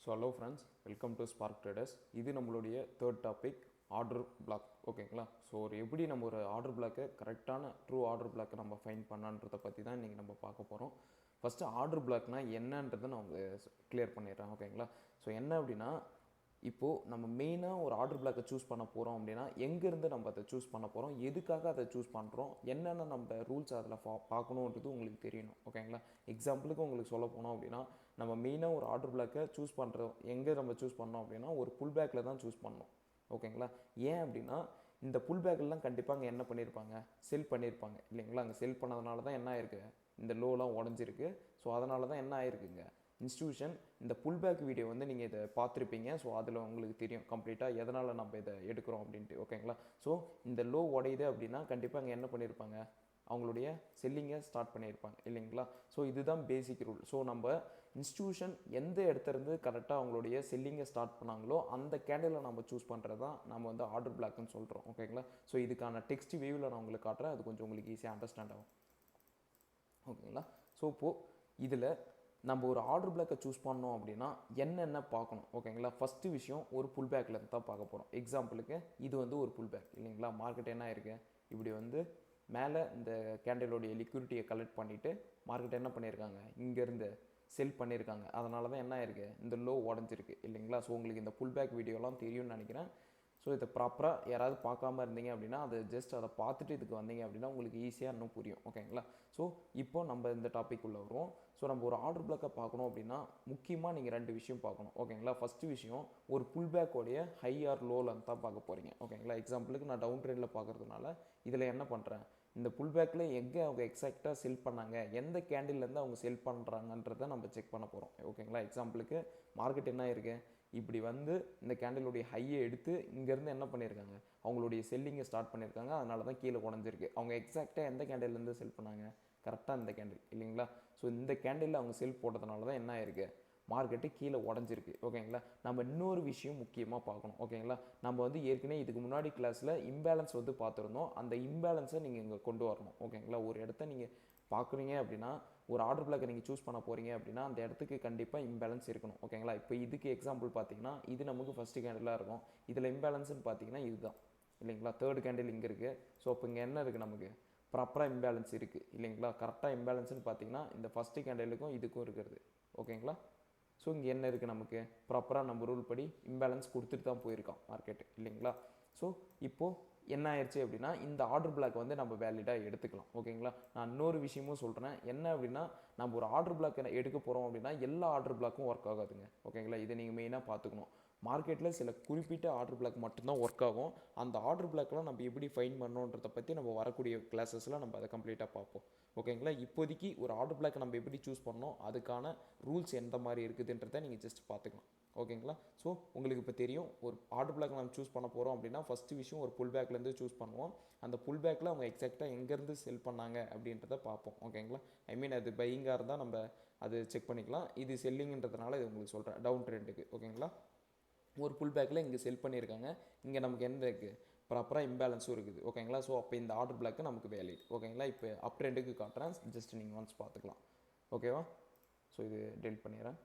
So hello friends, welcome to spark traders. இது நம்மளுடைய third topic, order black. ஓகேங்களா? So எப்படி நம்ம ஒரு ஆர்டர் பிளாக்கை கரெக்டான ட்ரூ ஆர்டர் பிளாக்கை நம்ம ஃபைன் பண்ணான்றதை பற்றி தான் இன்றைக்கி நம்ம பார்க்க போகிறோம். ஃபஸ்ட்டு ஆர்டர் பிளாக்னால் என்னன்றதை நான் உங்களுக்கு கிளியர் பண்ணிடுறேன். ஓகேங்களா? ஸோ என்ன அப்படின்னா, இப்போது நம்ம மெயினாக ஒரு ஆர்டர் பிளாக்கை சூஸ் பண்ண போகிறோம் அப்படின்னா எங்கேருந்து நம்ம அதை சூஸ் பண்ண போகிறோம், எதுக்காக அதை சூஸ் பண்ணுறோம், என்னென்ன நம்ம ரூல்ஸ் அதில் பார்க்கணுன்றது உங்களுக்கு தெரியணும். ஓகேங்களா? எக்ஸாம்பிளுக்கு உங்களுக்கு சொல்ல போனோம் அப்படின்னா, நம்ம மெயினாக ஒரு ஆர்டர் பிளாக்கை சூஸ் பண்ணுறோம், எங்கே நம்ம சூஸ் பண்ணோம் அப்படின்னா ஒரு புல் பேக்கில் தான் சூஸ் பண்ணணும். ஓகேங்களா? ஏன் அப்படின்னா இந்த புல் பேக்கெல்லாம் கண்டிப்பாக அங்கே என்ன பண்ணியிருப்பாங்க, செல் பண்ணியிருப்பாங்க இல்லைங்களா? அங்கே செல் பண்ணதுனால தான் என்ன ஆயிருக்கு, இந்த லோலாம் உடஞ்சிருக்கு. ஸோ அதனால தான் என்ன ஆயிருக்குங்க, இன்ஸ்டியூஷன் இந்த புல் பேக் வீடியோ வந்து நீங்கள் இதை பார்த்துருப்பீங்க. ஸோ அதில் உங்களுக்கு தெரியும் கம்ப்ளீட்டாக எதனால் நம்ம இதை எடுக்கிறோம் அப்படின்ட்டு. ஓகேங்களா? ஸோ இந்த லோ உடையுது அப்படின்னா கண்டிப்பாக அங்கே என்ன பண்ணியிருப்பாங்க, அவங்களுடைய செல்லிங்கை ஸ்டார்ட் பண்ணியிருப்பாங்க இல்லைங்களா? ஸோ இதுதான் பேசிக் ரூல். ஸோ நம்ம இன்ஸ்டியூஷன் எந்த இடத்துலேருந்து கரெக்டாக அவங்களுடைய செல்லிங்கை ஸ்டார்ட் பண்ணாங்களோ அந்த கேண்டிலை நம்ம சூஸ் பண்ணுறது தான் நம்ம வந்து ஆர்டர் பிளாக்னு சொல்கிறோம். ஓகேங்களா? ஸோ இதுக்கான டெக்ஸ்ட் வியூவில் நான் உங்களுக்கு காட்டுறேன், அது கொஞ்சம் உங்களுக்கு ஈஸியாக அண்டர்ஸ்டாண்ட் ஆகும். ஓகேங்களா? ஸோ இப்போது இதில் நம்ம ஒரு ஆர்டர் பிளாக்கை சூஸ் பண்ணோம் அப்படின்னா என்னென்ன பார்க்கணும். ஓகேங்களா? ஃபஸ்ட்டு விஷயம் ஒரு புல் பேக்கில் தான் பார்க்க போகிறோம். எக்ஸாம்பிளுக்கு இது வந்து ஒரு புல் பேக் இல்லைங்களா? மார்க்கெட் என்ன இருக்குது, இப்படி வந்து மேலே இந்த கேண்டிலோடைய லிக்விடிட்டியை கலெக்ட் பண்ணிவிட்டு மார்க்கெட் என்ன பண்ணியிருக்காங்க, இங்கேருந்து செல் பண்ணியிருக்காங்க. அதனால தான் என்ன ஆயிருக்கு, இந்த லோ உடஞ்சிருக்கு இல்லைங்களா? ஸோ உங்களுக்கு இந்த புல் பேக் வீடியோலாம் தெரியும்னு நினைக்கிறேன். ஸோ இதை ப்ராப்பராக யாராவது பார்க்காம இருந்தீங்க அப்படின்னா அது ஜஸ்ட் அதை பார்த்துட்டு இதுக்கு வந்தீங்க அப்படின்னா உங்களுக்கு ஈஸியாக இன்னும் புரியும். ஓகேங்களா? ஸோ இப்போ நம்ம இந்த டாபிக் உள்ள வருவோம். ஸோ நம்ம ஒரு ஆர்டர் பிளாக்கை பார்க்கணும் அப்படின்னா முக்கியமாக நீங்கள் ரெண்டு விஷயம் பார்க்கணும். ஓகேங்களா? ஃபஸ்ட்டு விஷயம், ஒரு புல் பேக்கோடைய ஹை ஆர் லோவில் தான் பார்க்க போகிறீங்க. ஓகேங்களா? எக்ஸாம்பிளுக்கு நான் டவுன் ட்ரெண்டில் பார்க்குறதுனால இதில் என்ன பண்ணுறேன், இந்த புல் பேக்கில் எங்கே அவங்க எக்ஸாக்டாக செல் பண்ணாங்க, எந்த கேண்டில்லேருந்து அவங்க செல் பண்ணுறாங்கன்றதை நம்ம செக் பண்ண போகிறோம். ஓகேங்களா? எக்ஸாம்பிளுக்கு மார்க்கெட் என்ன இருக்குது, இப்படி வந்து இந்த கேண்டிலுடைய ஹையை எடுத்து இங்கேருந்து என்ன பண்ணியிருக்காங்க, அவங்களுடைய செல்லிங்கை ஸ்டார்ட் பண்ணியிருக்காங்க. அதனால தான் கீழே உடஞ்சிருக்கு. அவங்க எக்ஸாக்டாக எந்த கேண்டில்லேருந்து செல் பண்ணாங்க, கரெக்டாக இந்த கேண்டில் இல்லைங்களா? ஸோ இந்த கேண்டிலில் அவங்க செல் போட்டதுனால தான் என்ன ஆயிருக்கு, மார்க்கெட்டு கீழே உடஞ்சிருக்கு. ஓகேங்களா? நம்ம இன்னொரு விஷயம் முக்கியமாக பார்க்கணும். ஓகேங்களா? நம்ம வந்து ஏற்கனவே இதுக்கு முன்னாடி கிளாஸில் இம்பேலன்ஸ் வந்து பார்த்துருந்தோம். அந்த இம்பேலன்ஸை நீங்கள் இங்கே கொண்டு வரணும். ஓகேங்களா? ஒரு இடத்த நீங்கள் பார்க்குறீங்க அப்படின்னா, ஒரு ஆர்டர் பிளாக்கை நீங்கள் சூஸ் பண்ண போகிறீங்க அப்படின்னா அந்த இடத்துக்கு கண்டிப்பாக இம்பேலன்ஸ் இருக்கணும். ஓகேங்களா? இப்போ இதுக்கு எக்ஸாம்பிள் பார்த்தீங்கன்னா இது நமக்கு ஃபஸ்ட்டு கேண்டிலாக இருக்கும். இதில் இம்பேலன்ஸ்னு பார்த்தீங்கன்னா இதுதான் இல்லைங்களா? தேர்ட் கேண்டில் இங்கே இருக்குது. ஸோ இப்போ இங்கே என்ன இருக்குது, நமக்கு ப்ராப்பராக இம்பேலன்ஸ் இருக்குது இல்லைங்களா? கரெக்டாக இம்பேலன்ஸ்னு பார்த்தீங்கன்னா இந்த ஃபஸ்ட்டு கேண்டிலுக்கும் இதுக்கும் இருக்கிறது. ஓகேங்களா? ஸோ இங்கே என்ன இருக்குது, நமக்கு ப்ராப்பராக நம்ம ரூல் படி இம்பேலன்ஸ் கொடுத்துட்டு தான் போயிருக்கோம் மார்க்கெட்டு இல்லைங்களா? ஸோ இப்போது என்ன ஆயிடுச்சு அப்படின்னா இந்த ஆர்டர் பிளாக் வந்து நம்ம வேலிடாக எடுத்துக்கலாம். ஓகேங்களா? நான் இன்னொரு விஷயமும் சொல்கிறேன். என்ன அப்படின்னா, நம்ம ஒரு ஆர்டர் பிளாக் எடுக்க போகிறோம் அப்படின்னா எல்லா ஆர்டர் பிளாக்கும் ஒர்க் ஆகாதுங்க. ஓகேங்களா? இதை நீங்கள் மெயினாக பார்த்துக்கணும். மார்க்கெட்டில் சில குறிப்பிட்ட ஆர்டர் பிளாக் மட்டும்தான் ஒர்க் ஆகும். அந்த ஆர்டர் பிளாக்லாம் நம்ம எப்படி ஃபைன் பண்ணணுன்றதை பற்றி நம்ம வரக்கூடிய கிளாஸஸில் நம்ம அதை கம்ப்ளீட்டாக பார்ப்போம். ஓகேங்களா? இப்போதைக்கு ஒரு ஆர்டர் பிளாக் நம்ம எப்படி சூஸ் பண்ணோம், அதுக்கான ரூல்ஸ் எந்த மாதிரி இருக்குதுன்றதை நீங்கள் ஜஸ்ட் பார்த்துக்கலாம். ஓகேங்களா? ஸோ உங்களுக்கு இப்போ தெரியும், ஒரு ஆர்டர் பிளாக் நம்ம சூஸ் பண்ண போகிறோம் அப்படின்னா ஃபஸ்ட்டு விஷயம் ஒரு புல் பேக்லேருந்து சூஸ் பண்ணுவோம். அந்த புல் பேக்கில் அவங்க எக்ஸாக்டாக எங்கேருந்து செல் பண்ணாங்க அப்படின்றத பார்ப்போம். ஓகேங்களா? ஐ மீன் அது பையிங்காக இருந்தால் நம்ம அது செக் பண்ணிக்கலாம். இது செல்லிங்கன்றதுனால இது உங்களுக்கு சொல்கிறேன், டவுன் ட்ரெண்டுக்கு. ஓகேங்களா? ஒரு புல் பேக்கில் இங்கே செல் பண்ணியிருக்காங்க, இங்கே நமக்கு என்ன இருக்குது, ப்ராப்பராக இம்பேலன்ஸும் இருக்குது. ஓகேங்களா? ஸோ அப்போ இந்த ஆர்டர் பிளாக்கு நமக்கு வேலிட். ஓகேங்களா? இப்போ அப் ட்ரெண்டுக்கு காட்டுறேன், ஜஸ்ட் நீங்கள் ஒன்ஸ் பார்த்துக்கலாம். ஓகேவா? ஸோ இது டெலிட் பண்ணிடுறேன்.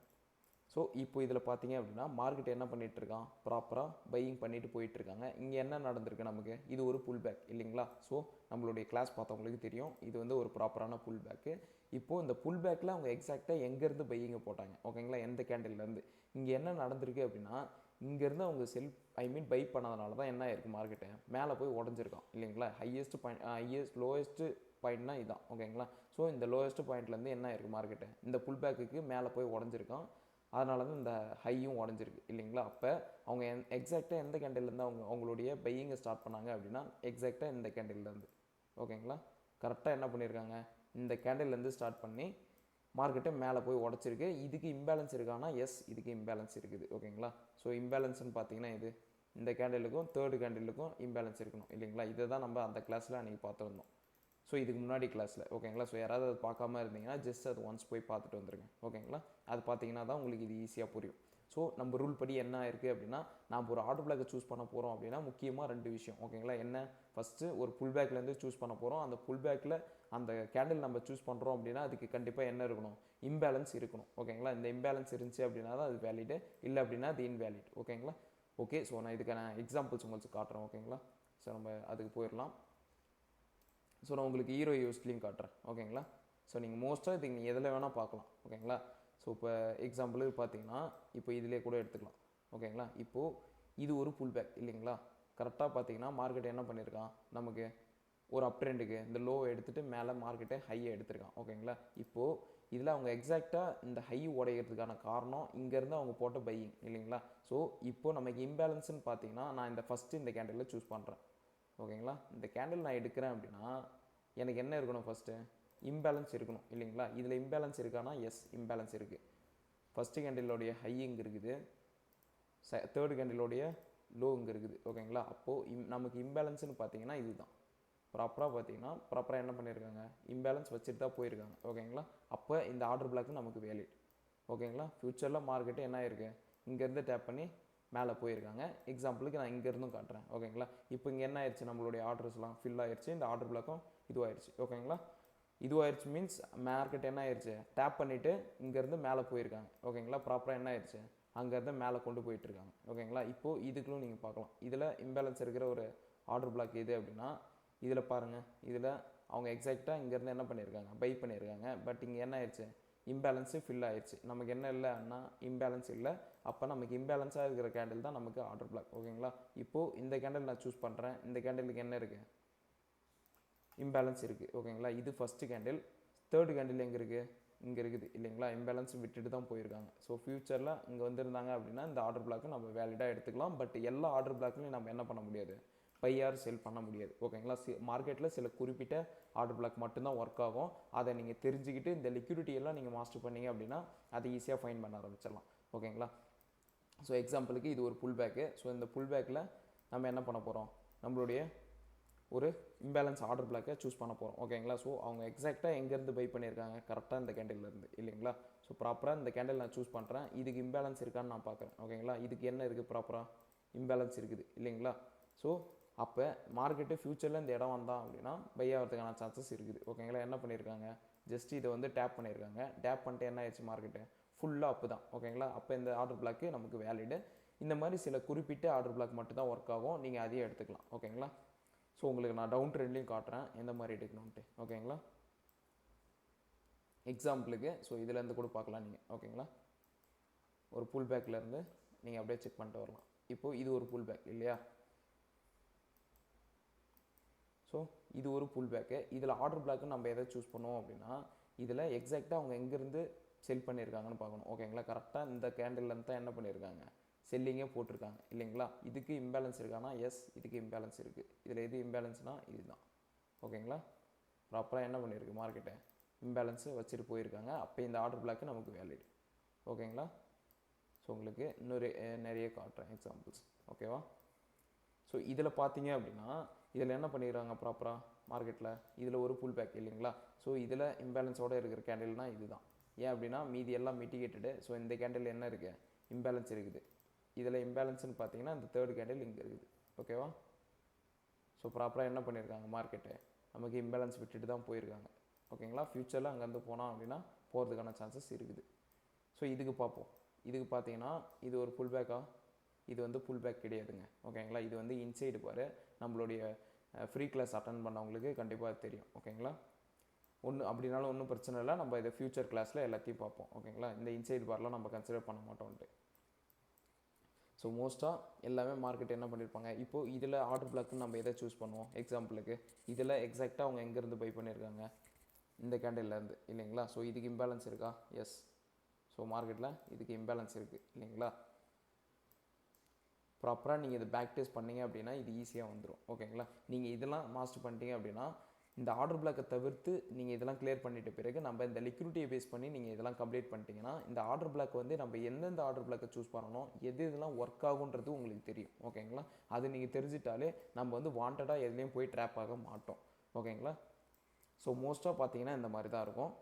ஸோ இப்போ இதில் பார்த்தீங்க அப்படின்னா மார்க்கெட் என்ன பண்ணிகிட்ருக்கான், ப்ராப்பராக பையிங் பண்ணிட்டு போயிட்டுருக்காங்க. இங்கே என்ன நடந்திருக்கு, நமக்கு இது ஒரு புல் பேக் இல்லைங்களா? ஸோ நம்மளுடைய கிளாஸ் பார்த்தவங்களுக்கு தெரியும், இது வந்து ஒரு ப்ராப்பரான புல் பேக்கு. இப்போது இந்த புல் பேக்கில் அவங்க எக்ஸாக்டாக எங்கேருந்து பையிங்கை போட்டாங்க. ஓகேங்களா? எந்த கேண்டில்லேருந்து இங்கே என்ன நடந்திருக்கு அப்படின்னா, இங்கேருந்து அவங்க ஐ மீன் பை பண்ணதுனால தான் என்ன ஆயிருக்கு, மார்க்கெட்டு மேலே போய் உடஞ்சிருக்கான் இல்லைங்களா? லோயஸ்ட்டு பாயிண்ட்னா இதுதான். ஓகேங்களா? ஸோ இந்த லோயஸ்ட் பாயிண்ட்லேருந்து என்ன ஆயிருக்கு, மார்க்கெட்டு இந்த புல் பேக்குக்கு மேலே போய் உடஞ்சிருக்கான். அதனால தான் இந்த ஹையும் உடஞ்சிருக்கு இல்லைங்களா? அப்போ அவங்க எக்ஸாக்டாக எந்த கேண்டில்லேருந்து அவங்களுடைய பையிங்கை ஸ்டார்ட் பண்ணாங்க அப்படின்னா எக்ஸாக்டாக இந்த கேண்டில்லேருந்து. ஓகேங்களா? கரெக்டாக என்ன பண்ணியிருக்காங்க, இந்த கேண்டில்லேருந்து ஸ்டார்ட் பண்ணி மார்க்கெட்டை மேலே போய் உடச்சிருக்கு. இதுக்கு இம்பேலன்ஸ் இருக்கானா, எஸ் இதுக்கு இம்பேலன்ஸ் இருக்குது. ஓகேங்களா? ஸோ இம்பேலன்ஸ்னு பார்த்தீங்கன்னா இது இந்த கேண்டிலுக்கும் தேர்டு கேண்டிலுக்கும் இம்பேலன்ஸ் இருக்கணும் இல்லைங்களா? இதை தான் நம்ம அந்த கிளாஸில் அன்றைக்கி பார்த்துருந்தோம். ஸோ இதுக்கு முன்னாடி கிளாஸில். ஓகேங்களா? ஸோ யாராவது அது பார்க்காம இருந்தீங்கன்னா ஜஸ்ட் அது ஒன்ஸ் போய் பார்த்துட்டு வந்துருங்க. ஓகேங்களா? அது பார்த்தீங்கன்னா தான் உங்களுக்கு இது ஈஸியாக புரியும். ஸோ நம்ம ரூல் படி என்ன இருக்குது அப்படின்னா, நாம் ஒரு ஆர்டர் பிளாக்கை சூஸ் பண்ண போகிறோம் அப்படின்னா முக்கியமாக ரெண்டு விஷயம். ஓகேங்களா? என்ன, ஃபஸ்ட்டு ஒரு புல் பேக்லேருந்து சூஸ் பண்ண போகிறோம். அந்த புல் பேக்கில் அந்த கேண்டில் நம்ம சூஸ் பண்ணுறோம் அப்படின்னா அதுக்கு கண்டிப்பாக என்ன இருக்கணும், இம்பேலன்ஸ் இருக்கணும். ஓகேங்களா, இந்த இம்பேலன்ஸ் இருந்துச்சு அப்படின்னா தான் அது வேலிடு, இல்லை அப்படின்னா அது இன்வேலிட். ஓகேங்களா. ஓகே, ஸோ நான் இதுக்கான எக்ஸாம்பிள்ஸ் உங்களுக்கு காட்டுறேன். ஓகேங்களா, ஸோ நம்ம அதுக்கு போயிடலாம். ஸோ நான் உங்களுக்கு ஹீரோ யூஎஸ்டிலையும் காட்டுறேன். ஓகேங்களா, ஸோ நீங்கள் மோஸ்ட்டாக இதுக்கு நீங்கள் எதில் வேணால் பார்க்கலாம். ஓகேங்களா, ஸோ இப்போ எக்ஸாம்பிளுக்கு பார்த்தீங்கன்னா இப்போ இதிலே கூட எடுத்துக்கலாம். ஓகேங்களா, இப்போது இது ஒரு புல் பேக் இல்லைங்களா. கரெக்டாக பார்த்தீங்கன்னா மார்க்கெட் என்ன பண்ணியிருக்கான், நமக்கு ஒரு அப் ட்ரெண்டுக்கு இந்த லோவை எடுத்துகிட்டு மேலே மார்க்கெட்டை ஹையை எடுத்திருக்கான். ஓகேங்களா, இப்போது இதில் அவங்க எக்ஸாக்டாக இந்த ஹை உடைகிறதுக்கான காரணம் இங்கேருந்து அவங்க போட்ட பையிங் இல்லைங்களா. ஸோ இப்போது நமக்கு இம்பேலன்ஸ்னு பார்த்தீங்கன்னா நான் இந்த ஃபஸ்ட்டு இந்த கேண்டிலில் சூஸ் பண்ணுறேன். ஓகேங்களா, இந்த கேண்டில் நான் எடுக்கிறேன் அப்படின்னா எனக்கு என்ன இருக்கணும், ஃபஸ்ட்டு இம்பேலன்ஸ் இருக்கணும் இல்லைங்களா. இதில் இம்பேலன்ஸ் இருக்கானா, எஸ் இம்பேலன்ஸ் இருக்குது. ஃபஸ்ட்டு கேண்டிலோடைய ஹை இங்கே இருக்குது, தேர்டு கேண்டிலோடைய லோ இங்கே இருக்குது. ஓகேங்களா, அப்போது நமக்கு இம்பேலன்ஸ்னு பார்த்தீங்கன்னா இதுதான். ப்ராப்பராக பார்த்தீங்கன்னா ப்ராப்பராக என்ன பண்ணியிருக்காங்க, இம்பேலன்ஸ் வச்சுட்டு தான் போயிருக்காங்க. ஓகேங்களா, அப்போ இந்த ஆர்டர் பிளாக்கு நமக்கு வேலிட். ஓகேங்களா, ஃப்யூச்சரில் மார்க்கெட்டு என்ன ஆயிருக்கு, இங்கேருந்து டேப் பண்ணி மேலே போயிருக்காங்க. எக்ஸாம்பிளுக்கு நான் இங்கேருந்தும் காட்டுறேன். ஓகேங்களா, இப்போ இங்கே என்ன ஆயிடுச்சு, நம்மளுடைய ஆர்டர்ஸ்லாம் ஃபில் ஆயிடுச்சு, இந்த ஆர்டர் பிளாக்கும் இதுவாகிடுச்சு. ஓகேங்களா, இதுவாகிடுச்சு மீன்ஸ் மார்க்கெட் என்ன ஆயிடுச்சு, டேப் பண்ணிவிட்டு இங்கேருந்து மேலே போயிருக்காங்க. ஓகேங்களா, ப்ராப்பராக என்ன ஆயிடுச்சு, அங்கேருந்து மேலே கொண்டு போயிட்டுருக்காங்க. ஓகேங்களா, இப்போது இதுக்குள்ளும் நீங்கள் பார்க்கலாம், இதில் இம்பேலன்ஸ் இருக்கிற ஒரு ஆர்டர் பிளாக் எது அப்படின்னா இதில் பாருங்கள், இதில் அவங்க எக்ஸாக்டாக இங்கேருந்து என்ன பண்ணியிருக்காங்க, பை பண்ணியிருக்காங்க. பட் இங்கே என்ன ஆயிடுச்சு, இம்பேலன்ஸு ஃபில் ஆயிடுச்சு. நமக்கு என்ன இல்லைன்னா இம்பேலன்ஸ் இல்லை. அப்போ நமக்கு இம்பேலன்ஸாக இருக்கிற கேண்டில் தான் நமக்கு ஆர்டர் பிளாக். ஓகேங்களா, இப்போது இந்த கேண்டில் நான் சூஸ் பண்ணுறேன். இந்த கேண்டிலுக்கு என்ன இருக்குது, இம்பேலன்ஸ் இருக்குது. ஓகேங்களா, இது ஃபஸ்ட்டு கேண்டில். தேர்டு கேண்டில் எங்கே இருக்குது, இங்கே இருக்குது இல்லைங்களா. இம்பேலன்ஸ் விட்டுட்டு தான் போயிருக்காங்க. ஸோ ஃப்யூச்சரில் இங்கே வந்திருந்தாங்க அப்படின்னா இந்த ஆர்டர் பிளாக்கு நம்ம வேலிடாக எடுத்துக்கலாம். பட் எல்லா ஆர்டர் பிளாக்லையும் நம்ம என்ன பண்ண முடியாது, பை ஆர் செல் பண்ண முடியாது. ஓகேங்களா, மார்க்கெட்டில் சில குறிப்பிட்ட ஆர்டர் பிளாக் மட்டும்தான் ஒர்க் ஆகும். அதை நீங்கள் தெரிஞ்சுக்கிட்டு இந்த லிக்விடிட்டி எல்லாம் நீங்கள் மாஸ்டர் பண்ணீங்க அப்படின்னா அதை ஈஸியாக ஃபைன் பண்ண ஆரம்பிச்சிடலாம். ஓகேங்களா, ஸோ எக்ஸாம்பிளுக்கு இது ஒரு புல் பேக்கு. ஸோ இந்த புல் பேக்கில் நம்ம என்ன பண்ண போகிறோம், நம்மளுடைய ஒரு இம்பேலன்ஸ் ஆர்டர் பிளாக்கை சூஸ் பண்ண போகிறோம். ஓகேங்களா, ஸோ அவங்க எக்ஸாக்டாக எங்கேருந்து பை பண்ணியிருக்காங்க, கரெக்டாக இந்த கேண்டில்லேருந்து இல்லைங்களா. ஸோ ப்ராப்பராக இந்த கேண்டில் நான் சூஸ் பண்ணுறேன். இதுக்கு இம்பேலன்ஸ் இருக்கான்னு நான் பார்க்குறேன். ஓகேங்களா, இதுக்கு என்ன இருக்குது, ப்ராப்பராக இம்பேலன்ஸ் இருக்குது இல்லைங்களா. ஸோ அப்போ மார்க்கெட்டு ஃப்யூச்சரில் இந்த இடம் வந்தான் அப்படின்னா பை ஆகிறதுக்கான சான்சஸ் இருக்குது. ஓகேங்களா, என்ன பண்ணியிருக்காங்க, ஜஸ்ட் இதை வந்து டேப் பண்ணியிருக்காங்க. டேப் பண்ணிட்டு என்ன ஆயிடுச்சு, மார்க்கெட்டு ஃபுல்லாக அப்பு தான். ஓகேங்களா, அப்போ இந்த ஆர்டர் பிளாக்கு நமக்கு வேலிடு. இந்த மாதிரி சில குறிப்பிட்ட ஆர்டர் பிளாக் மட்டும் தான் ஒர்க் ஆகும், நீங்கள் அதையே எடுத்துக்கலாம். ஓகேங்களா, ஸோ உங்களுக்கு நான் டவுன் ட்ரெண்ட்லையும் காட்டுறேன் எந்த மாதிரி எடுக்கணும்ன்ட்டு. ஓகேங்களா, எக்ஸாம்பிளுக்கு ஸோ இதுலேருந்து கூட பார்க்கலாம் நீங்கள். ஓகேங்களா, ஒரு புல் பேக்லேருந்து நீங்கள் அப்படியே செக் பண்ணிட்டு வரலாம். இப்போது இது ஒரு புல் பேக் இல்லையா. ஸோ இது ஒரு புல் பேக்கு. இதில் ஆர்டர் பிளாக்கு நம்ம எதை சூஸ் பண்ணுவோம் அப்படின்னா இதில் எக்ஸாக்டாக அவங்க எங்கேருந்து செல் பண்ணியிருக்காங்கன்னு பார்க்கணும். ஓகேங்களா, கரெக்டாக இந்த கேண்டில்லேருந்து தான் என்ன பண்ணியிருக்காங்க, செல்லிங்கே போட்டிருக்காங்க இல்லைங்களா. இதுக்கு இம்பேலன்ஸ் இருக்கானா, எஸ் இதுக்கு இம்பேலன்ஸ் இருக்குது. இதில் எது இம்பேலன்ஸ்னால் இதுதான். ஓகேங்களா, ப்ராப்பராக என்ன பண்ணியிருக்கு, மார்க்கெட்டை இம்பேலன்ஸு வச்சுட்டு போயிருக்காங்க. அப்போ இந்த ஆர்டர் பிளாக்கு நமக்கு வேலிட். ஓகேங்களா, ஸோ உங்களுக்கு இன்னொரு நிறைய காட்டுறேன் எக்ஸாம்பிள்ஸ். ஓகேவா, ஸோ இதில் பார்த்தீங்க அப்படின்னா இதில் என்ன பண்ணிடுறாங்க ப்ராப்பராக மார்க்கெட்டில், இதில் ஒரு புல் பேக் இல்லைங்களா. ஸோ இதில் இம்பேலன்ஸோடு இருக்கிற கேண்டில்னால் இதுதான். ஏன் அப்படின்னா மீதி எல்லாம் மிட்டிகேட்டடு. ஸோ இந்த கேண்டில் என்ன இருக்குது, இம்பேலன்ஸ் இருக்குது. இதில் இம்பேலன்ஸ்னு பார்த்தீங்கன்னா இந்த தேர்ட் கேண்டில் இங்கே இருக்குது. ஓகேவா, ஸோ ப்ராப்பராக என்ன பண்ணியிருக்காங்க, மார்க்கெட்டு நமக்கு இம்பேலன்ஸ் விட்டுட்டு தான் போயிருக்காங்க. ஓகேங்களா, ஃப்யூச்சரில் அங்கேருந்து போனோம் அப்படின்னா போகிறதுக்கான சான்சஸ் இருக்குது. ஸோ இதுக்கு பார்ப்போம். இதுக்கு பார்த்தீங்கன்னா இது ஒரு புல் பேக்கா, இது வந்து புல் பேக் கிடையாதுங்க. ஓகேங்களா, இது வந்து இன்சைடு பாரு. நம்மளுடைய ஃப்ரீ கிளாஸ் அட்டன் பண்ணவங்களுக்கு கண்டிப்பாக தெரியும். ஓகேங்களா, அப்படின்னாலும் ஒன்றும் பிரச்சனை இல்லை. நம்ம இதை ஃபியூச்சர் கிளாஸில் எல்லாத்தையும் பார்ப்போம். ஓகேங்களா, இந்த இன்சைடு பார்லாம் நம்ம கன்சிடர் பண்ண மாட்டோம்ட்டு. ஸோ மோஸ்ட்டாக எல்லாமே மார்க்கெட் என்ன பண்ணியிருப்பாங்க, இப்போது இதில் ஆர்டர் பிளாக்குன்னு நம்ம எதை சூஸ் பண்ணுவோம். எக்ஸாம்பிளுக்கு இதில் எக்ஸாக்டாக அவங்க எங்கேருந்து பை பண்ணியிருக்காங்க, இந்த கேண்டில்லேருந்து இல்லைங்களா. ஸோ இதுக்கு இம்பேலன்ஸ் இருக்கா, எஸ். ஸோ மார்க்கெட்டில் இதுக்கு இம்பேலன்ஸ் இருக்குது இல்லைங்களா. ப்ராப்பராக நீங்கள் இதை பேக் டெஸ்ட் பண்ணிங்க அப்படின்னா இது ஈஸியாக வந்துடும். ஓகேங்களா, நீங்கள் இதெல்லாம் மாஸ்டர் பண்ணிட்டீங்க அப்படின்னா இந்த ஆர்டர் பிளாக்கை தவிர்த்து நீங்கள் இதெல்லாம் கிளியர் பண்ணிட்ட பிறகு நம்ம இந்த லிக்விடிட்டியை பேஸ் பண்ணி நீங்கள் இதெல்லாம் கம்ப்ளீட் பண்ணிட்டீங்கன்னா இந்த ஆர்டர் பிளாக் வந்து நம்ம எந்தெந்த ஆர்டர் பிளாக்கை சூஸ் பண்ணணும், எது இதெல்லாம் ஒர்க் ஆகுன்றது உங்களுக்கு தெரியும். ஓகேங்களா, அது நீங்கள் தெரிஞ்சிட்டாலே நம்ம வந்து வாண்டடாக எதுலேயும் போய் ட்ராப் ஆக மாட்டோம். ஓகேங்களா, ஸோ மோஸ்ட்டாக பார்த்தீங்கன்னா இந்த மாதிரி தான் இருக்கும்.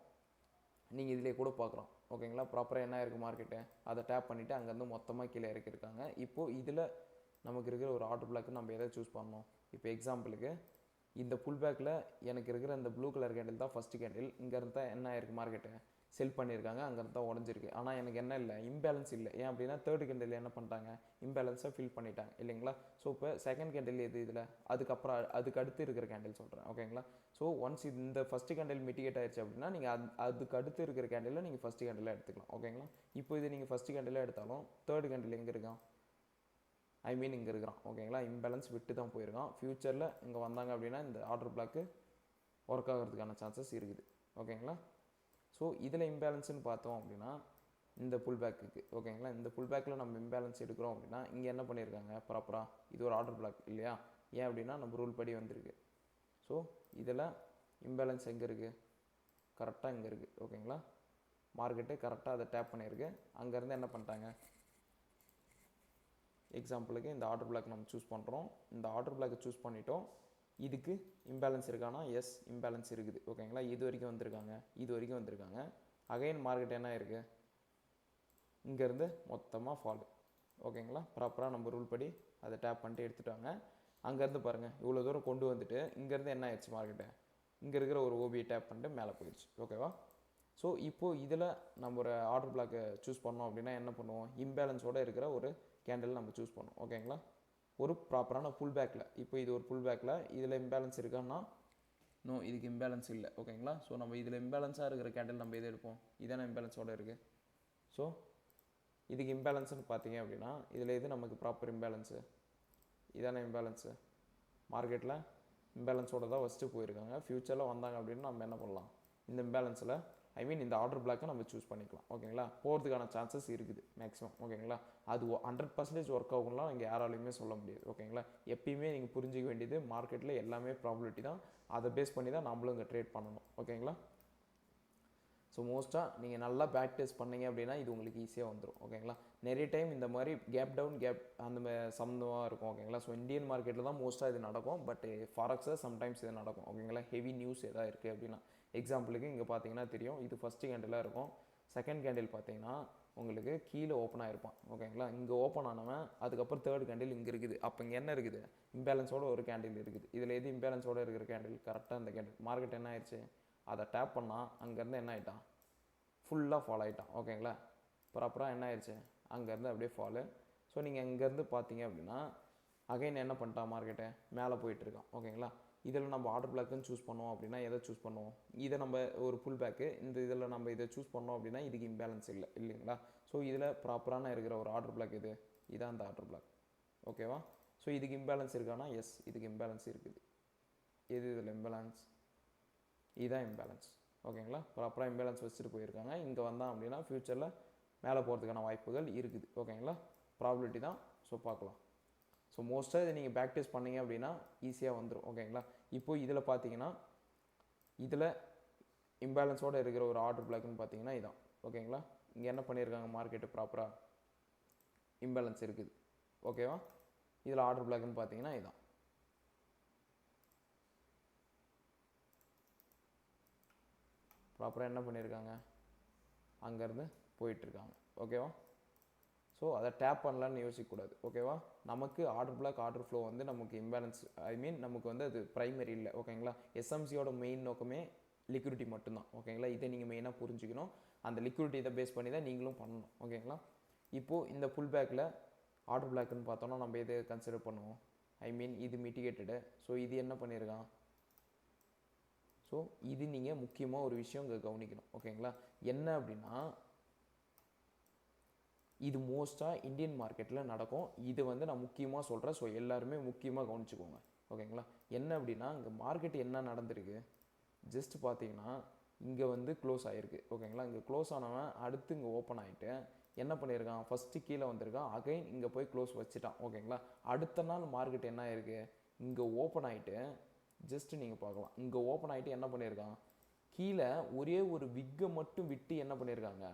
நீங்கள் இதிலே கூட பார்க்குறோம். ஓகேங்களா, ப்ராப்பராக என்ன இருக்குது மார்க்கெட்டு, அதை டேப் பண்ணிவிட்டு அங்கேருந்து மொத்தமாக கீழே இறக்கியிருக்காங்க. இப்போது இதில் நமக்கு இருக்கிற ஒரு ஆர்டர் பிளாக்கு நம்ம எதை சூஸ் பண்ணணும். இப்போ எக்ஸாம்பிளுக்கு இந்த புல் பேக்கில் எனக்கு இருக்கிற இந்த ப்ளூ கலர் கேண்டில் தான் ஃபஸ்ட்டு கேண்டில். இங்கேருந்து தான் என்ன ஆயிருக்கு மார்க்கெட்டு செல் பண்ணியிருக்காங்க, அங்கேருந்து தான் உடஞ்சிருக்கு. ஆனால் எனக்கு என்ன இல்லை, இம்பேலன்ஸ் இல்லை. ஏன் அப்படின்னா தேர்டு கேண்டில் என்ன பண்ணிட்டாங்க, இம்பேலன்ஸை ஃபில் பண்ணிட்டாங்க இல்லைங்களா. ஸோ இப்போ செகண்ட் கேண்டில் எது இதில், அதுக்கப்புறம் அதுக்கு அடுத்து இருக்கிற கேண்டில் சொல்கிறேன் ஓகேங்களா. ஸோ ஒன்ஸ் இந்த ஃபஸ்ட்டு கேண்டில் மிட்டிகேட் ஆயிடுச்சு அப்படின்னா நீங்கள் அதுக்கு அடுத்து இருக்கிற கேண்டில் நீங்கள் ஃபஸ்ட்டு கேண்டில் எடுத்துக்கலாம் ஓகேங்களா. இப்போ இது நீங்கள் ஃபஸ்ட்டு கேண்டில் எடுத்தாலும் தேர்டு கேண்டில் எங்கே இருக்கான், ஐ மீன் இங்கே இருக்கிறான் ஓகேங்களா. இம்பேலன்ஸ் விட்டு தான் போயிருக்கான். ஃப்யூச்சரில் இங்கே வந்தாங்க அப்படின்னா இந்த ஆர்டர் பிளாக்கு ஒர்க் ஆகிறதுக்கான சான்சஸ் இருக்குது ஓகேங்களா. ஸோ இதில் இம்பேலன்ஸ்னு பார்த்தோம் அப்படின்னா இந்த புல் பேக்குக்கு ஓகேங்களா, இந்த புல் பேக்கில் நம்ம இம்பேலன்ஸ் எடுக்கிறோம் அப்படின்னா இங்கே என்ன பண்ணியிருக்காங்க ப்ராப்பராக, இது ஒரு ஆர்டர் பிளாக் இல்லையா. ஏன் அப்படின்னா நம்ம ரூல் படி வந்திருக்கு. ஸோ இதில் இம்பேலன்ஸ் எங்கே இருக்குது, கரெக்டாக இங்கே இருக்குது ஓகேங்களா. மார்க்கெட்டு கரெக்டாக அதை டேப் பண்ணியிருக்கு. அங்கேருந்து என்ன பண்ணிட்டாங்க, எக்ஸாம்பிளுக்கு இந்த ஆர்டர் பிளாக் நம்ம சூஸ் பண்ணுறோம். இந்த ஆர்டர் பிளாக்கை சூஸ் பண்ணிட்டோம். இதுக்கு இம்பேலன்ஸ் இருக்கானா, எஸ் இம்பேலன்ஸ் இருக்குது ஓகேங்களா. இது வரைக்கும் வந்திருக்காங்க, இது வரைக்கும் வந்திருக்காங்க. அகைன் மார்க்கெட் என்ன இருக்குது, இங்கேருந்து மொத்தமாக ஃபாலு ஓகேங்களா. ப்ராப்பராக நம்ம ரூல் படி அதை டேப் பண்ணிட்டு எடுத்துட்டாங்க. அங்கேருந்து பாருங்கள் இவ்வளோ தூரம் கொண்டு வந்துட்டு இங்கேருந்து என்ன ஆயிடுச்சு மார்க்கெட்டு, இங்கே இருக்கிற ஒரு ஓபியை டேப் பண்ணிட்டு மேலே போயிடுச்சு ஓகேவா. ஸோ இப்போது இதில் நம்ம ஒரு ஆர்டர் பிளாக்கை சூஸ் பண்ணோம் அப்படின்னா என்ன பண்ணுவோம், இம்பேலன்ஸோடு இருக்கிற ஒரு கேண்டில் நம்ம சூஸ் பண்ணோம் ஓகேங்களா. ஒரு ப்ராப்பரான புல் பேக்கில், இப்போ இது ஒரு புல் பேக்கில் இதில் இம்பேலன்ஸ் இருக்கான்னா நோ, இதுக்கு இம்பேலன்ஸ் இல்லை ஓகேங்களா. ஸோ நம்ம இதில் இம்பேலன்ஸாக இருக்கிற கேண்டில் நம்ம எது எடுப்போம், இதான இம்பேலன்ஸோடு இருக்குது. ஸோ இதுக்கு இம்பேலன்ஸ்னு பார்த்தீங்க அப்படின்னா இதில் எது நமக்கு ப்ராப்பர் இம்பேலன்ஸு, இதான இம்பேலன்ஸு. மார்க்கெட்டில் இம்பேலன்ஸோடு தான் ஃபஸ்ட்டு போயிருக்காங்க. ஃப்யூச்சரில் வந்தாங்க அப்படின்னா நம்ம என்ன பண்ணலாம், இந்த இம்பேலன்ஸில் ஐ மீன் இந்த ஆர்டர் பிளாக்கை நம்ம சூஸ் பண்ணிக்கலாம் ஓகேங்களா. போகிறதுக்கான சான்சஸ் இருக்குது மேக்ஸிமம் ஓகேங்களா. அது 100% ஒர்க் ஆகும்லாம் இங்கே யாராலையுமே சொல்ல முடியாது ஓகேங்களா. எப்பயுமே நீங்கள் புரிஞ்சிக்க வேண்டியது மார்க்கெட்டில் எல்லாமே ப்ராபிலிட்டி தான், அதை பேஸ் பண்ணி தான் நம்மளும் இங்கே ட்ரேட் பண்ணணும் ஓகேங்களா. ஸோ மோஸ்ட்டாக நீங்கள் நல்லா பேக் டெஸ்ட் பண்ணிங்க அப்படின்னா இது உங்களுக்கு ஈஸியாக வந்துடும் ஓகேங்களா. நிறைய டைம் இந்த மாதிரி கேப் டவுன் கேப் அந்த சம்மந்தமாக இருக்கும் ஓகேங்களா. ஸோ இந்தியன் மார்க்கெட்டில் தான் மோஸ்ட்டாக இது நடக்கும். பட் ஃபாரெக்ஸில் சம்டைம்ஸ் இது நடக்கும் ஓகேங்களா. ஹெவி நியூஸ் எதாவது இருக்குது அப்படின்னா, எக்ஸாம்பிளுக்கு இங்கே பார்த்தீங்கன்னா தெரியும், இது ஃபஸ்ட்டு கேண்டிலாக இருக்கும். செகண்ட் கேண்டில் பார்த்தீங்கன்னா உங்களுக்கு கீழே ஓப்பன் ஆகிருப்பான் ஓகேங்களா. இங்கே ஓப்பன் ஆனவன் அதுக்கப்புறம் தேர்ட் கேண்டில் இங்கே இருக்குது. அப்போ இங்கே என்ன இருக்குது, இம்பேலன்ஸோட ஒரு கேண்டில் இருக்குது. இதில் எது இம்பேலன்ஸோடு இருக்கிற கேண்டில், கரெக்டாக இந்த கேண்டில். மார்க்கெட் என்ன ஆயிடுச்சு, அதை டேப் பண்ணால் அங்கேருந்து என்ன ஆகிட்டான், ஃபுல்லாக ஃபாலோ ஆகிட்டான் ஓகேங்களா. ப்ராப்பராக என்ன ஆயிடுச்சு, அங்கேருந்து அப்படியே ஃபாலு. ஸோ நீங்கள் இங்கேருந்து பார்த்தீங்க அப்படின்னா அகைன் என்ன பண்ணிட்டான், மார்க்கெட்டை மேலே போயிட்டுருக்கான் ஓகேங்களா. இதில் நம்ம ஆர்டர் பிளாக்குன்னு சூஸ் பண்ணோம் அப்படின்னா எதை சூஸ் பண்ணுவோம், இதை நம்ம ஒரு புல் பேக்கு, இந்த இதில் நம்ம இதை சூஸ் பண்ணோம் அப்படின்னா இதுக்கு இம்பேலன்ஸ் இல்லை இல்லைங்களா. ஸோ இதில் ப்ராப்பரான இருக்கிற ஒரு ஆர்டர் பிளாக் இது, இதான் அந்த ஆர்டர் பிளாக் ஓகேவா. ஸோ இதுக்கு இம்பேலன்ஸ் இருக்கானா, எஸ் இதுக்கு இம்பேலன்ஸ் இருக்குது. எது இதில் இம்பேலன்ஸ், இதுதான் இம்பேலன்ஸ் ஓகேங்களா. ப்ராப்பராக இம்பேலன்ஸ் வச்சுட்டு போயிருக்காங்க. இங்கே வந்தான் அப்படின்னா ஃப்யூச்சரில் மேலே போகிறதுக்கான வாய்ப்புகள் இருக்குது ஓகேங்களா. ப்ராபிலிட்டி தான். ஸோ பார்க்கலாம். ஸோ மோஸ்ட்டாக இதை நீங்கள் பேக் டெஸ்ட் பண்ணிங்க அப்படின்னா ஈஸியாக வந்துடும் ஓகேங்களா. இப்போ இதில் பார்த்தீங்கன்னா இதில் இம்பேலன்ஸோடு இருக்கிற ஒரு ஆர்டர் பிளாக்னு பார்த்தீங்கன்னா இதான் ஓகேங்களா. இங்கே என்ன பண்ணியிருக்காங்க, மார்க்கெட்டு ப்ராப்பராக இம்பேலன்ஸ் இருக்குது ஓகேவா. இதில் ஆர்டர் பிளாக்னு பார்த்தீங்கன்னா இதான். ப்ராப்பராக என்ன பண்ணியிருக்காங்க, அங்கேருந்து போயிட்டுருக்காங்க ஓகேவா. ஸோ அதை டேப் பண்ணலான்னு யோசிக்கக்கூடாது ஓகேவா. நமக்கு ஆர்டர் பிளாக் ஆர்டர் ஃப்ளோ வந்து நமக்கு இம்பேலன்ஸ், ஐ மீன் நமக்கு வந்து அது ப்ரைமரி இல்லை ஓகேங்களா. எஸ்எம்சியோட மெயின் நோக்கமே லிக்விடிட்டி மட்டும்தான் ஓகேங்களா. இதை நீங்கள் மெயினாக புரிஞ்சுக்கணும். அந்த லிக்விடிட்டி இதை பேஸ் பண்ணி தான் நீங்களும் பண்ணணும் ஓகேங்களா. இப்போது இந்த புல் பேக்கில் ஆர்டர் பிளாக்னு பார்த்தோன்னா நம்ம எதை கன்சிடர் பண்ணுவோம், ஐ மீன் இது மிட்டிகேட்டடு. ஸோ இது என்ன பண்ணியிருக்கான், ஸோ இது நீங்கள் முக்கியமாக ஒரு விஷயம் இங்கே கவனிக்கணும் ஓகேங்களா. என்ன அப்படின்னா இது மோஸ்ட்டாக இந்தியன் மார்க்கெட்டில் நடக்கும். இது வந்து நான் முக்கியமாக சொல்கிறேன். ஸோ எல்லாருமே முக்கியமாக கவனிச்சுக்கோங்க ஓகேங்களா. என்ன அப்படின்னா இங்கே மார்க்கெட் என்ன நடந்திருக்கு, ஜஸ்ட் பார்த்தீங்கன்னா இங்கே வந்து க்ளோஸ் ஆகிருக்கு ஓகேங்களா. இங்கே க்ளோஸ் ஆனவன் அடுத்து இங்கே ஓப்பன் ஆகிட்டு என்ன பண்ணியிருக்கான், ஃபஸ்ட்டு கீழே வந்திருக்கான், அகைன் இங்கே போய் க்ளோஸ் வச்சுட்டான் ஓகேங்களா. அடுத்த நாள் மார்க்கெட் என்ன ஆயிருக்கு, இங்கே ஓப்பன் ஆகிட்டு ஜஸ்ட்டு நீங்கள் பார்க்கலாம், இங்கே ஓப்பன் ஆகிட்டு என்ன பண்ணியிருக்கான், கீழே ஒரே ஒரு விக்கை மட்டும் விட்டு என்ன பண்ணியிருக்காங்க,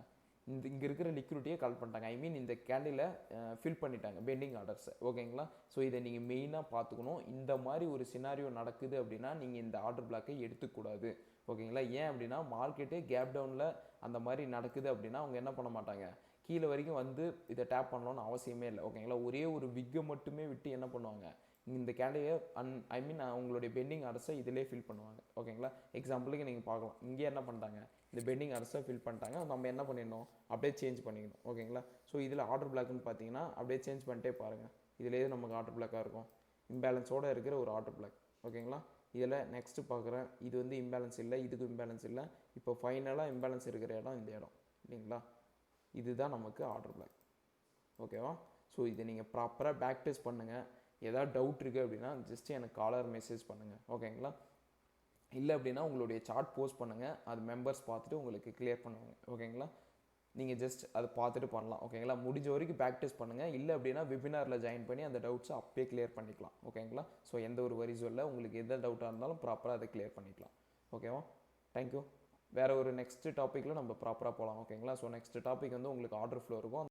இங்கே இருக்கிற லிக்விடிட்டியை கால் பண்ணிட்டாங்க. ஐ மீன் இந்த கேண்டிலை ஃபில் பண்ணிட்டாங்க பெண்டிங் ஆர்டர்ஸை ஓகேங்களா. ஸோ இதை நீங்கள் மெயினாக பார்த்துக்கணும். இந்த மாதிரி ஒரு சினாரியோ நடக்குது அப்படின்னா நீங்கள் இந்த ஆர்டர் பிளாக்கை எடுத்துக்கூடாது ஓகேங்களா. ஏன் அப்படின்னா மார்க்கெட்டு கேப் டவுனில் அந்த மாதிரி நடக்குது அப்படின்னா அவங்க என்ன பண்ண மாட்டாங்க, கீழே வரைக்கும் வந்து இதை டேப் பண்ணணும்னு அவசியமே இல்லை ஓகேங்களா. ஒரே ஒரு விக்கை மட்டுமே விட்டு என்ன பண்ணுவாங்க, இந்த கேண்டியை உங்களுடைய பெண்டிங் அட்ரஸை இதிலே ஃபில் பண்ணுவாங்க. ஓகேங்களா? எக்ஸாம்பிளுக்கு நீங்கள் பார்க்கலாம். இங்கே என்ன பண்ணிட்டாங்க, இந்த பெண்டிங் அட்ரஸை ஃபில் பண்ணிட்டாங்க. நம்ம என்ன பண்ணிடணும், அப்படியே சேஞ்ச் பண்ணிக்கணும். ஓகேங்களா? ஸோ இதில் ஆர்டர் பிளாக்னு பார்த்தீங்கன்னா அப்படியே சேஞ்ச் பண்ணிட்டே பாருங்கள். இதிலேயே நமக்கு ஆர்டர் பிளாக்காக இருக்கும். இம்பேலன்ஸோடு இருக்கிற ஒரு ஆர்டர் பிளாக். ஓகேங்களா? இதில் நெக்ஸ்ட்டு பார்க்குறேன். இது வந்து இம்பேலன்ஸ் இல்லை, இதுக்கு இம்பேலன்ஸ் இல்லை. இப்போ ஃபைனலாக இம்பேலன்ஸ் இருக்கிற இடம் இந்த இடம் இல்லைங்களா? இதுதான் நமக்கு ஆர்டர் பிளாக். ஓகேவா? ஸோ இதை நீங்கள் ப்ராப்பராக பேக் டெஸ்ட் பண்ணுங்கள். ஏதாவது டவுட் இருக்குது அப்படின்னா ஜஸ்ட்டு எனக்கு காலர் மெசேஜ் பண்ணுங்கள். ஓகேங்களா? இல்லை அப்படின்னா உங்களுடைய சார்ட் போஸ்ட் பண்ணுங்கள். அது மெம்பர்ஸ் பார்த்துட்டு உங்களுக்கு கிளியர் பண்ணுவாங்க. ஓகேங்களா? நீங்கள் ஜஸ்ட் அதை பார்த்துட்டு பண்ணலாம். ஓகேங்களா? முடிஞ்ச வரைக்கும் பேக் டெஸ்ட் பண்ணுங்கள். இல்லை அப்படின்னா வெபினாரில் ஜாயின் பண்ணி அந்த டவுட்ஸை அப்பயே கிளியர் பண்ணிக்கலாம். ஓகேங்களா? ஸோ எந்த ஒரு வரிஸும் இல்லை. உங்களுக்கு எந்த டவுட்டாக இருந்தாலும் ப்ராப்பராக அதை கிளியர் பண்ணிக்கலாம். ஓகேவா? தேங்க்யூ. வேறு ஒரு நெக்ஸ்ட்டு டாப்பிக்கில் நம்ம ப்ராப்பராக போகலாம். ஓகேங்களா? ஸோ நெக்ஸ்ட் டாபிக் வந்து உங்களுக்கு ஆர்டர் ஃப்ளோ இருக்கும்.